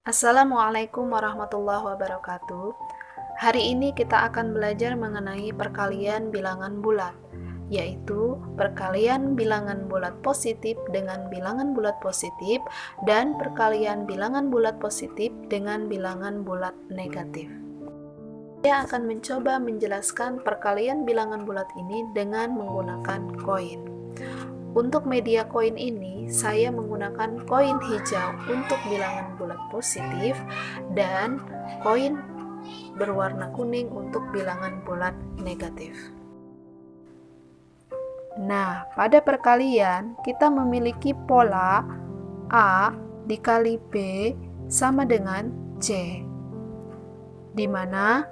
Assalamualaikum warahmatullahi wabarakatuh. Hari ini kita akan belajar mengenai perkalian bilangan bulat, yaitu perkalian bilangan bulat positif dengan bilangan bulat positif dan perkalian bilangan bulat positif dengan bilangan bulat negatif. Saya akan mencoba menjelaskan perkalian bilangan bulat ini dengan menggunakan koin. Untuk media koin ini, saya menggunakan koin hijau untuk bilangan bulat positif dan koin berwarna kuning untuk bilangan bulat negatif. Nah, pada perkalian kita memiliki pola A dikali B sama dengan C, di mana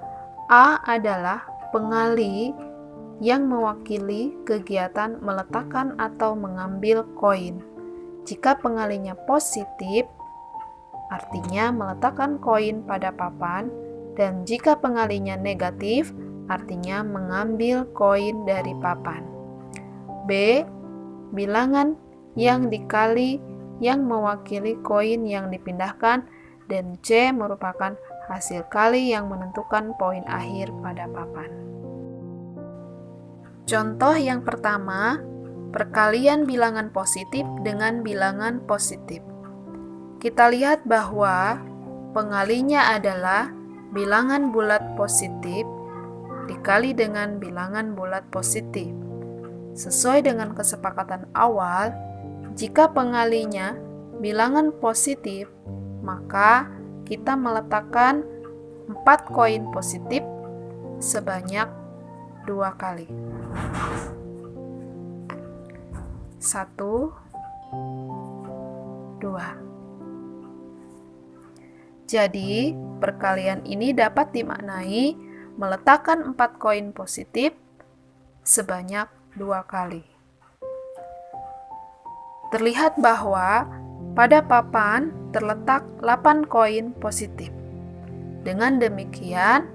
A adalah pengali yang mewakili kegiatan meletakkan atau mengambil koin. Jika pengalinya positif, artinya meletakkan koin pada papan, dan jika pengalinya negatif, artinya mengambil koin dari papan. B. Bilangan yang dikali yang mewakili koin yang dipindahkan, dan C merupakan hasil kali yang menentukan poin akhir pada papan. Contoh yang pertama, perkalian bilangan positif dengan bilangan positif. Kita lihat bahwa pengalinya adalah bilangan bulat positif dikali dengan bilangan bulat positif. Sesuai dengan kesepakatan awal, jika pengalinya bilangan positif, maka kita meletakkan 4 koin positif sebanyak 2 kali. 1, 2. Jadi, perkalian ini dapat dimaknai meletakkan 4 koin positif sebanyak 2 kali. Terlihat bahwa pada papan terletak 8 koin positif. Dengan demikian,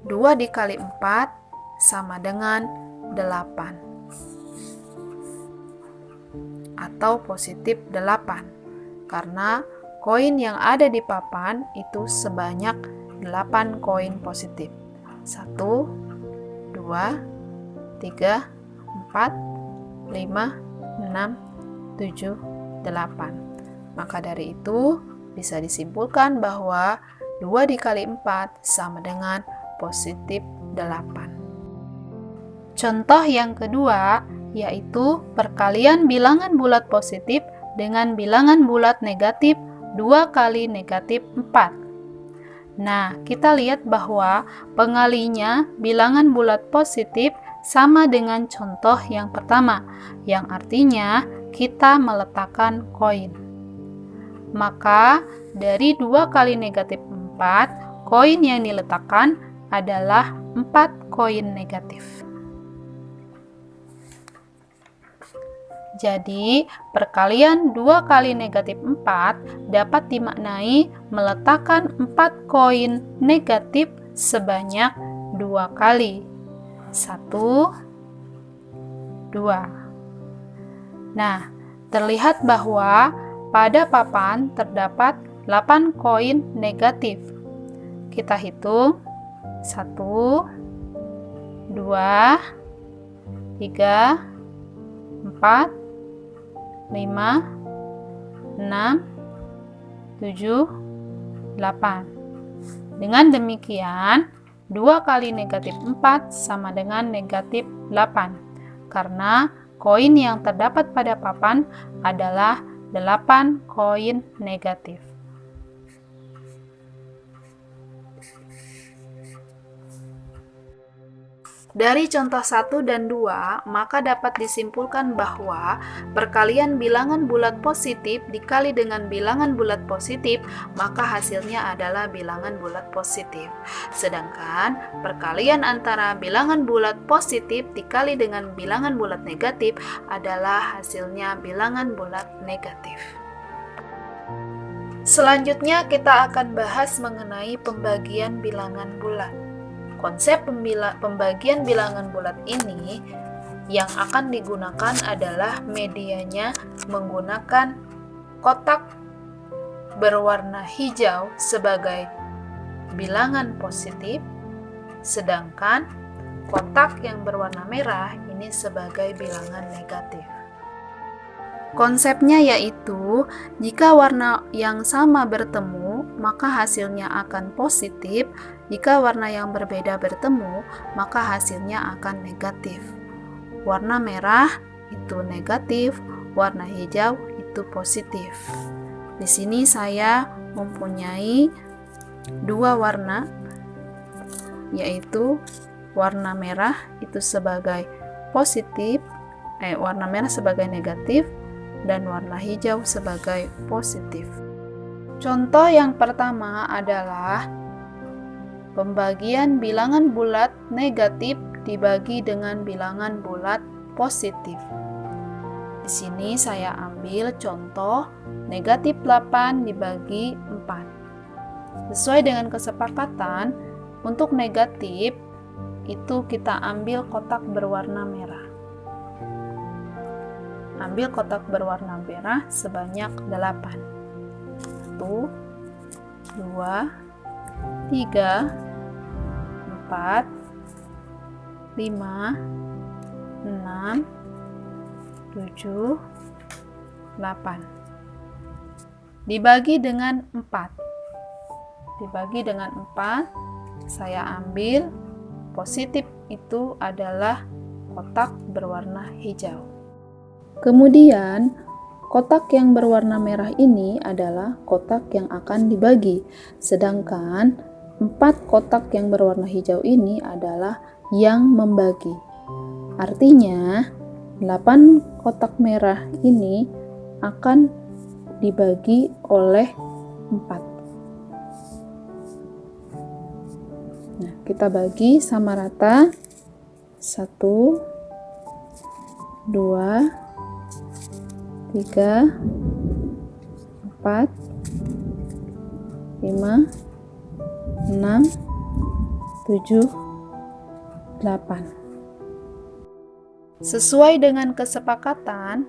2 dikali 4 sama dengan 8 atau positif 8, karena koin yang ada di papan itu sebanyak 8 koin positif. 1, 2, 3, 4, 5, 6, 7, 8. Maka dari itu bisa disimpulkan bahwa 2 dikali 4 sama dengan positif 8. Contoh yang kedua yaitu perkalian bilangan bulat positif dengan bilangan bulat negatif 2 kali negatif 4. Nah, kita lihat bahwa pengalinya bilangan bulat positif sama dengan contoh yang pertama, yang artinya kita meletakkan koin. Maka dari 2 kali negatif 4, koin yang diletakkan adalah 4 koin negatif. Jadi, perkalian 2 kali negatif 4 dapat dimaknai meletakkan 4 koin negatif sebanyak 2 kali. 1, 2. Nah, terlihat bahwa pada papan terdapat 8 koin negatif. Kita hitung 1, 2, 3, 4, 5, 6, 7, 8. Dengan demikian, 2 kali negatif 4 sama dengan negatif 8, karena koin yang terdapat pada papan adalah 8 koin negatif. Dari contoh 1 dan 2, maka dapat disimpulkan bahwa perkalian bilangan bulat positif dikali dengan bilangan bulat positif, maka hasilnya adalah bilangan bulat positif. Sedangkan perkalian antara bilangan bulat positif dikali dengan bilangan bulat negatif adalah hasilnya bilangan bulat negatif. Selanjutnya kita akan bahas mengenai pembagian bilangan bulat. Konsep pembagian bilangan bulat ini yang akan digunakan adalah medianya menggunakan kotak berwarna hijau sebagai bilangan positif, sedangkan kotak yang berwarna merah ini sebagai bilangan negatif. Konsepnya yaitu, jika warna yang sama bertemu, maka hasilnya akan positif. Jika warna yang berbeda bertemu, maka hasilnya akan negatif. Warna merah itu negatif, warna hijau itu positif. Di sini saya mempunyai dua warna, yaitu warna merah itu sebagai positif, warna merah sebagai negatif, dan warna hijau sebagai positif. Contoh yang pertama adalah pembagian bilangan bulat negatif dibagi dengan bilangan bulat positif. Di sini saya ambil contoh negatif 8 dibagi 4. Sesuai dengan kesepakatan, untuk negatif itu kita ambil kotak berwarna merah. Ambil kotak berwarna merah sebanyak 8. 1, 2, 3, 4, 5, 6, 7, 8. Dibagi dengan 4. Dibagi dengan 4, saya ambil positif itu adalah kotak berwarna hijau. Kemudian, kotak yang berwarna merah ini adalah kotak yang akan dibagi, sedangkan 4 kotak yang berwarna hijau ini adalah yang membagi. Artinya, 8 kotak merah ini akan dibagi oleh 4. Nah, kita bagi sama rata. 1, 2, 3, 4, 5, 6, 7, 8. Sesuai dengan kesepakatan,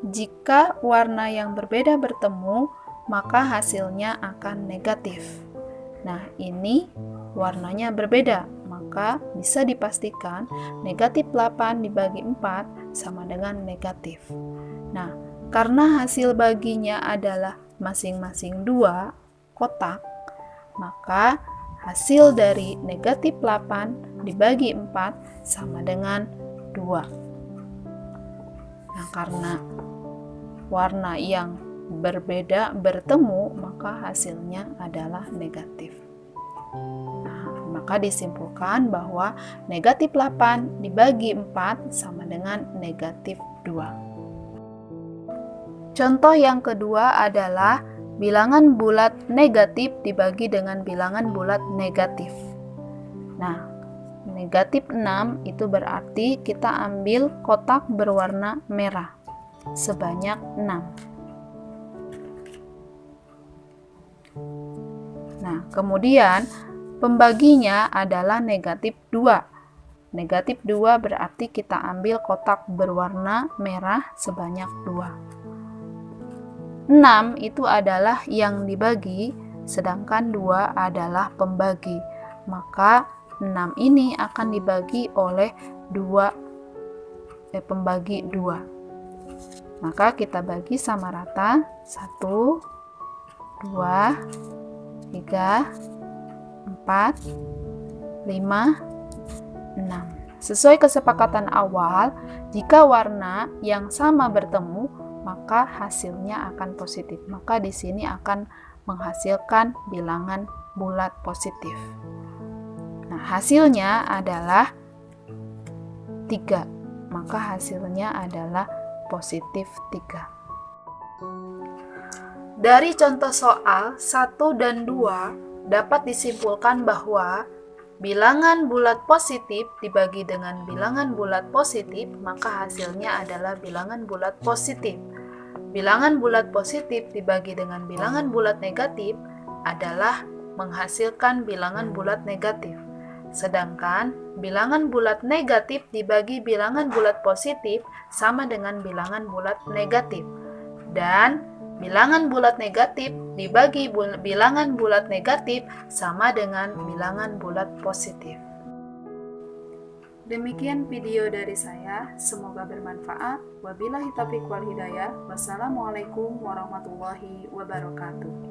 jika warna yang berbeda bertemu, maka hasilnya akan negatif. Nah, ini warnanya berbeda, maka bisa dipastikan negatif 8 dibagi 4 sama dengan negatif. Nah, karena hasil baginya adalah masing-masing 2 kotak, maka hasil dari negatif 8 dibagi 4 sama dengan 2. Nah, karena warna yang berbeda bertemu, maka hasilnya adalah negatif. Nah, maka disimpulkan bahwa negatif 8 dibagi 4 sama dengan negatif 2. Contoh yang kedua adalah bilangan bulat negatif dibagi dengan bilangan bulat negatif. Nah, negatif 6 itu berarti kita ambil kotak berwarna merah sebanyak 6. Nah, kemudian pembaginya adalah negatif 2. Negatif 2 berarti kita ambil kotak berwarna merah sebanyak 2. 6 itu adalah yang dibagi, sedangkan 2 adalah pembagi. Maka 6 ini akan dibagi oleh pembagi 2. Maka kita bagi sama rata. 1, 2, 3, 4, 5, 6. Sesuai kesepakatan awal, jika warna yang sama bertemu, maka hasilnya akan positif. Maka di sini akan menghasilkan bilangan bulat positif. Nah, hasilnya adalah 3. Maka hasilnya adalah positif 3. Dari contoh soal 1 dan 2 dapat disimpulkan bahwa bilangan bulat positif dibagi dengan bilangan bulat positif, maka hasilnya adalah bilangan bulat positif. Bilangan bulat positif dibagi dengan bilangan bulat negatif adalah menghasilkan bilangan bulat negatif. Sedangkan bilangan bulat negatif dibagi bilangan bulat positif sama dengan bilangan bulat negatif. Dan bilangan bulat negatif dibagi bilangan bulat negatif sama dengan bilangan bulat positif. Demikian video dari saya, semoga bermanfaat. Wabillahi taufiq wal hidayah. Wassalamualaikum warahmatullahi wabarakatuh.